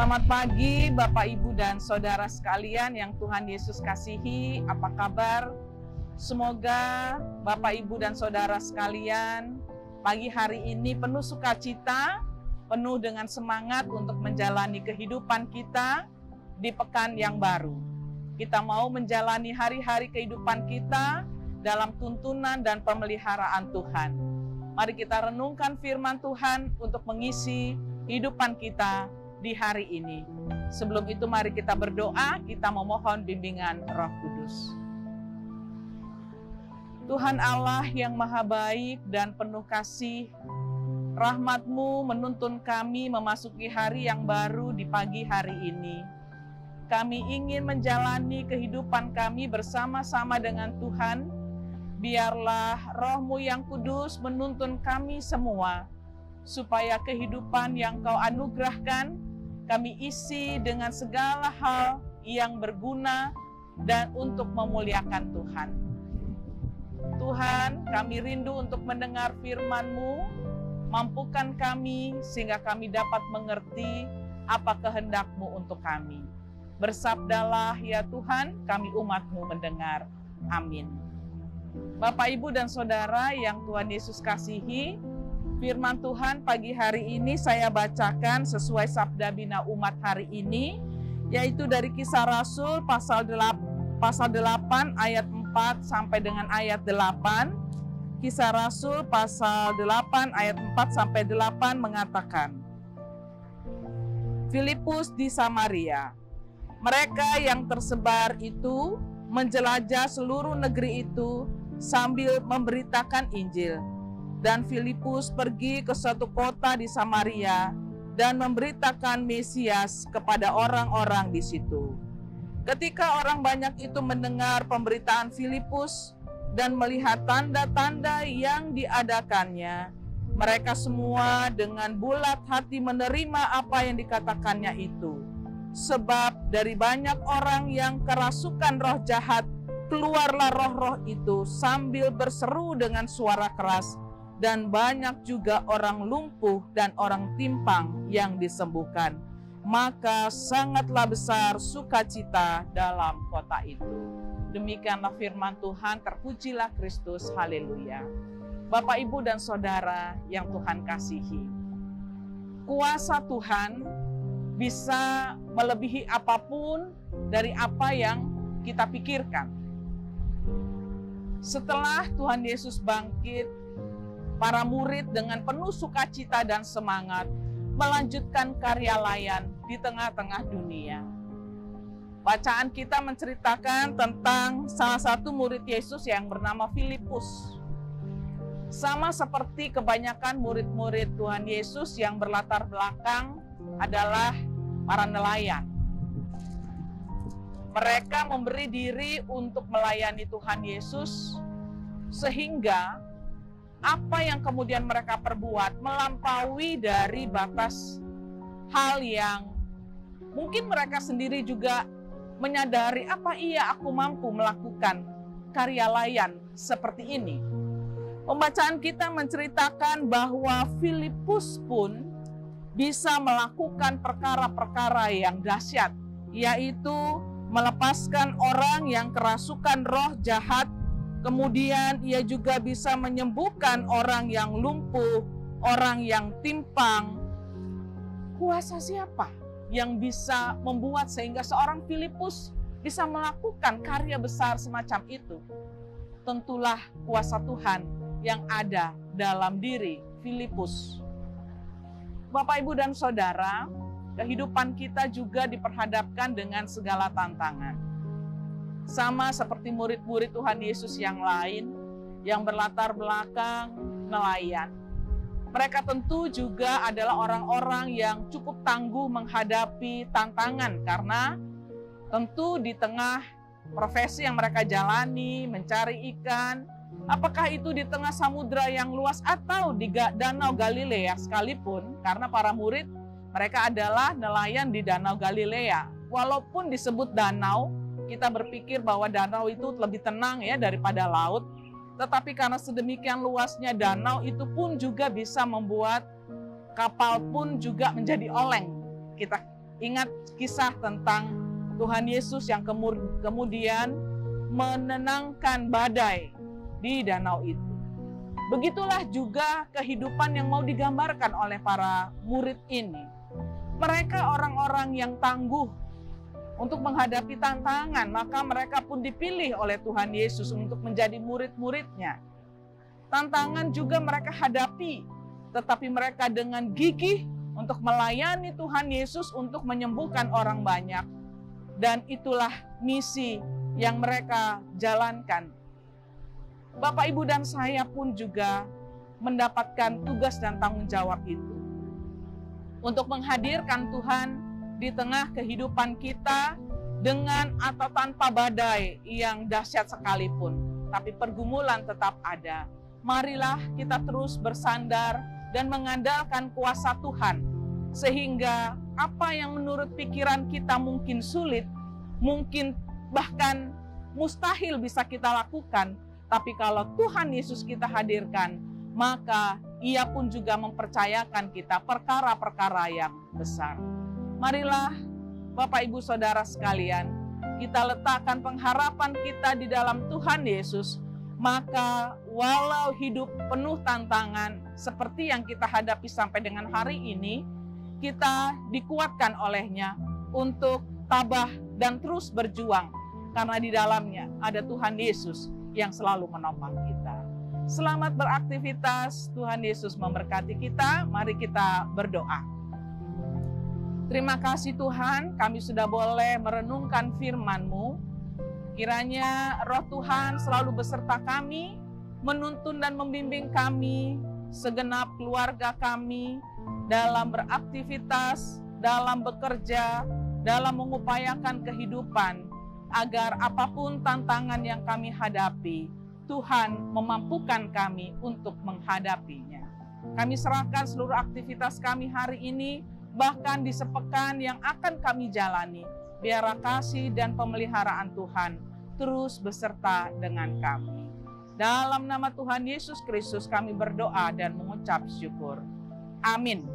Selamat pagi Bapak, Ibu, dan Saudara sekalian yang Tuhan Yesus kasihi. Apa kabar? Semoga Bapak, Ibu, dan Saudara sekalian pagi hari ini penuh sukacita, penuh dengan semangat untuk menjalani kehidupan kita di pekan yang baru. Kita mau menjalani hari-hari kehidupan kita dalam tuntunan dan pemeliharaan Tuhan. Mari kita renungkan firman Tuhan untuk mengisi kehidupan kita di hari ini. Sebelum itu mari kita berdoa, kita memohon bimbingan Roh Kudus. Tuhan Allah yang maha baik dan penuh kasih, rahmat-Mu menuntun kami memasuki hari yang baru di pagi hari ini. Kami ingin menjalani kehidupan kami bersama-sama dengan Tuhan. Biarlah Roh-Mu yang kudus menuntun kami semua, supaya kehidupan yang Kau anugerahkan, kami isi dengan segala hal yang berguna dan untuk memuliakan Tuhan. Tuhan, kami rindu untuk mendengar firman-Mu, mampukan kami sehingga kami dapat mengerti apa kehendak-Mu untuk kami. Bersabdalah ya Tuhan, kami umat-Mu mendengar. Amin. Bapak, Ibu, dan Saudara yang Tuhan Yesus kasihi, firman Tuhan pagi hari ini saya bacakan sesuai sabda bina umat hari ini, yaitu dari Kisah Rasul pasal 8 ayat 4 sampai dengan ayat 8. Kisah Rasul pasal 8 ayat 4 sampai 8 mengatakan, Filipus di Samaria. Mereka yang tersebar itu menjelajah seluruh negeri itu sambil memberitakan Injil. Dan Filipus pergi ke suatu kota di Samaria dan memberitakan Mesias kepada orang-orang di situ. Ketika orang banyak itu mendengar pemberitaan Filipus dan melihat tanda-tanda yang diadakannya, mereka semua dengan bulat hati menerima apa yang dikatakannya itu. Sebab dari banyak orang yang kerasukan roh jahat, keluarlah roh-roh itu sambil berseru dengan suara keras, dan banyak juga orang lumpuh dan orang timpang yang disembuhkan. Maka sangatlah besar sukacita dalam kota itu. Demikianlah firman Tuhan, terpujilah Kristus, haleluya. Bapak, Ibu, dan Saudara yang Tuhan kasihi, kuasa Tuhan bisa melebihi apapun dari apa yang kita pikirkan. Setelah Tuhan Yesus bangkit, para murid dengan penuh sukacita dan semangat melanjutkan karya layan di tengah-tengah dunia. Bacaan kita menceritakan tentang salah satu murid Yesus yang bernama Filipus. Sama seperti kebanyakan murid-murid Tuhan Yesus yang berlatar belakang adalah para nelayan. Mereka memberi diri untuk melayani Tuhan Yesus, sehingga apa yang kemudian mereka perbuat melampaui dari batas hal yang mungkin mereka sendiri juga menyadari, apa iya aku mampu melakukan karya layan seperti ini. Pembacaan kita menceritakan bahwa Filipus pun bisa melakukan perkara-perkara yang dahsyat, yaitu melepaskan orang yang kerasukan roh jahat. Kemudian ia juga bisa menyembuhkan orang yang lumpuh, orang yang timpang. Kuasa siapa yang bisa membuat sehingga seorang Filipus bisa melakukan karya besar semacam itu? Tentulah kuasa Tuhan yang ada dalam diri Filipus. Bapak, Ibu, dan Saudara, kehidupan kita juga diperhadapkan dengan segala tantangan. Sama seperti murid-murid Tuhan Yesus yang lain yang berlatar belakang nelayan. Mereka tentu juga adalah orang-orang yang cukup tangguh menghadapi tantangan, karena tentu di tengah profesi yang mereka jalani, mencari ikan, apakah itu di tengah samudra yang luas atau di Danau Galilea sekalipun, karena para murid mereka adalah nelayan di Danau Galilea. Walaupun disebut danau, kita berpikir bahwa danau itu lebih tenang ya daripada laut. Tetapi karena sedemikian luasnya danau itu pun juga bisa membuat kapal pun juga menjadi oleng. Kita Ingat kisah tentang Tuhan Yesus yang kemudian menenangkan badai di danau itu. Begitulah juga kehidupan yang mau digambarkan oleh para murid ini. Mereka orang-orang yang tangguh untuk menghadapi tantangan, maka mereka pun dipilih oleh Tuhan Yesus untuk menjadi murid-muridnya. Tantangan juga mereka hadapi, tetapi mereka dengan gigih untuk melayani Tuhan Yesus untuk menyembuhkan orang banyak. Dan itulah misi yang mereka jalankan. Bapak, Ibu, dan saya pun juga mendapatkan tugas dan tanggung jawab itu. Untuk menghadirkan Tuhan di tengah kehidupan kita dengan atau tanpa badai yang dahsyat sekalipun. Tapi pergumulan tetap ada. Marilah kita terus bersandar dan mengandalkan kuasa Tuhan. Sehingga apa yang menurut pikiran kita mungkin sulit, mungkin bahkan mustahil bisa kita lakukan. Tapi kalau Tuhan Yesus kita hadirkan, maka Ia pun juga mempercayakan kita perkara-perkara yang besar. Marilah Bapak, Ibu, Saudara sekalian, kita letakkan pengharapan kita di dalam Tuhan Yesus. Maka walau hidup penuh tantangan seperti yang kita hadapi sampai dengan hari ini, kita dikuatkan olehnya untuk tabah dan terus berjuang. Karena di dalamnya ada Tuhan Yesus yang selalu menopang kita. Selamat beraktivitas, Tuhan Yesus memberkati kita. Mari kita berdoa. Terima kasih Tuhan, kami sudah boleh merenungkan firman-Mu. Kiranya Roh Tuhan selalu beserta kami, menuntun dan membimbing kami, segenap keluarga kami, dalam beraktivitas, dalam bekerja, dalam mengupayakan kehidupan, agar apapun tantangan yang kami hadapi, Tuhan memampukan kami untuk menghadapinya. Kami serahkan seluruh aktivitas kami hari ini, bahkan di sepekan yang akan kami jalani. Biarlah kasih dan pemeliharaan Tuhan terus beserta dengan kami. Dalam nama Tuhan Yesus Kristus kami berdoa dan mengucap syukur. Amin.